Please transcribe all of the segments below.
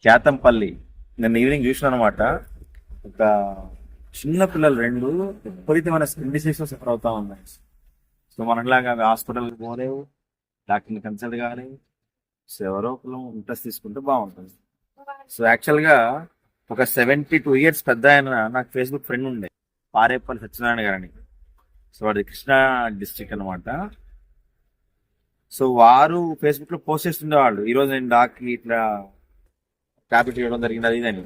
కేతంపల్లి. నిన్న ఈవినింగ్ చూసిన అనమాట. ఒక చిన్న పిల్లలు రెండు విపరీతమైన స్కిన్ డిసీజ్ సఫర్ అవుతా ఉన్నాయి. సో మనలాగా హాస్పిటల్కి పోలేవు, డాక్టర్ని కన్సల్ట్ కాలేవు. సో ఎవరో ఒకరు ఇంట్రెస్ట్ తీసుకుంటే బాగుంటుంది. సో యాక్చువల్గా ఒక 72 years పెద్ద ఆయన నాకు ఫేస్బుక్ ఫ్రెండ్ ఉండే, పారేపల్లి సత్యనారాయణ గారని. సో వాడి కృష్ణా డిస్ట్రిక్ట్ అనమాట. సో వారు ఫేస్బుక్ లో పోస్ట్ చేస్తుండేవాళ్ళు, ఈరోజు నేను డాక్కి ఇట్లా టాబ్లెట్ ఇవ్వడం జరిగింది అది ఇదని.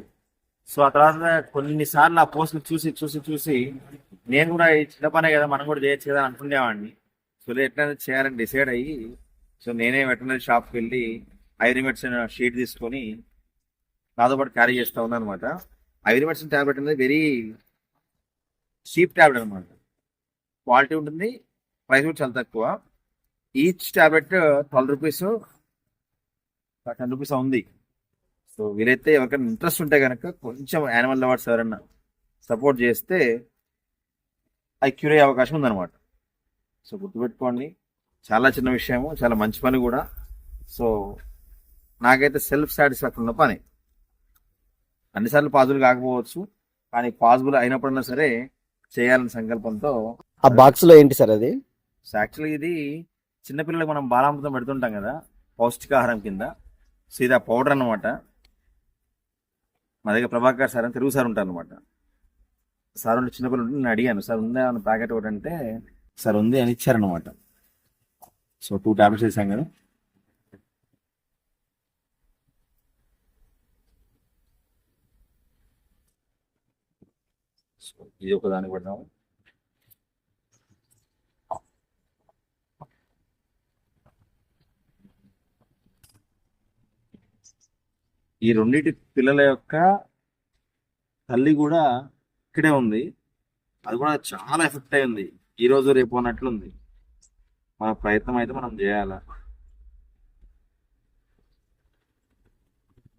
సో ఆ తర్వాత కొన్నిసార్లు ఆ పోస్టులు చూసి చూసి చూసి నేను కూడా ఈ చిన్న పనే కదా మనం కూడా చేయొచ్చు కదా అని అనుకునేవాడిని. సో ఎట్లా చేయాలని డిసైడ్ అయ్యి, సో నేనే వెటర్నరీ షాప్కి వెళ్ళి ఐరిమెడిసిన్ షీట్ తీసుకొని నాతో పాటు క్యారీ చేస్తా ఉన్నాను అనమాట. ఐరిమెడిసిన్ ట్యాబ్లెట్ అనేది వెరీ చీప్ ట్యాబ్లెట్ అనమాట. క్వాలిటీ ఉంటుంది, ప్రైస్ కూడా చాలా తక్కువ. ఈచ్ ట్యాబ్లెట్ 12 rupees, 10 rupees ఉంది. సో వీలైతే ఎవరికైనా ఇంట్రెస్ట్ ఉంటే కనుక కొంచెం యానిమల్ లవర్స్ ఎవరైనా సపోర్ట్ చేస్తే అది క్యూర్ అయ్యే అవకాశం ఉందన్నమాట. సో గుర్తుపెట్టుకోండి, చాలా చిన్న విషయము, చాలా మంచి పని కూడా. సో నాకైతే సెల్ఫ్ సాటిస్ఫాక్షన్ ఉన్న పని. అన్నిసార్లు పాజిబుల్ కాకపోవచ్చు, కానీ పాజిబుల్ అయినప్పుడన్నా సరే చేయాలనే సంకల్పంతో. ఆ బాక్స్ లో ఏంటి సార్ అది? సో యాక్చువల్లీ ఇది చిన్నపిల్లలకు మనం బాలామృతం పెడుతుంటాం కదా, పౌష్టికాహారం కింద. సో ఇది ఆ పౌడర్ అనమాట. మా దగ్గర ప్రభాకర్ సార్ అని తెలుగు సార్ ఉంటారు అనమాట. సార్ ఉంటే చిన్నపిల్లలు ఉంటే నేను అడిగాను, సార్ ఉందా అన్న ప్యాకెట్ ఒకటి అంటే సార్ ఉంది అని ఇచ్చారనమాట. సో 2 tablets వేసాం కదా. సో ఇది ఒక దానికి పెడదాము. ఈ రెండింటి పిల్లల యొక్క తల్లి కూడా ఇక్కడే ఉంది, అది కూడా చాలా ఎఫెక్ట్ అయింది. ఈ రోజు రేపు అన్నట్లుంది. మన ప్రయత్నం అయితే మనం చేయాలా.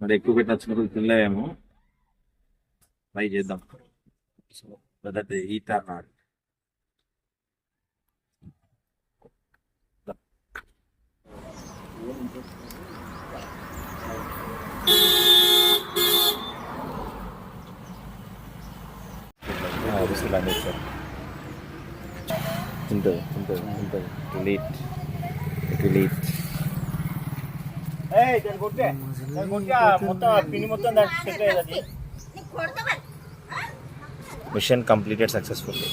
మరి ఎక్కువ పెట్టిన చిన్నప్పుడు తినలేమో, ట్రై చేద్దాం. So whether they eat or not. Machine completed successfully.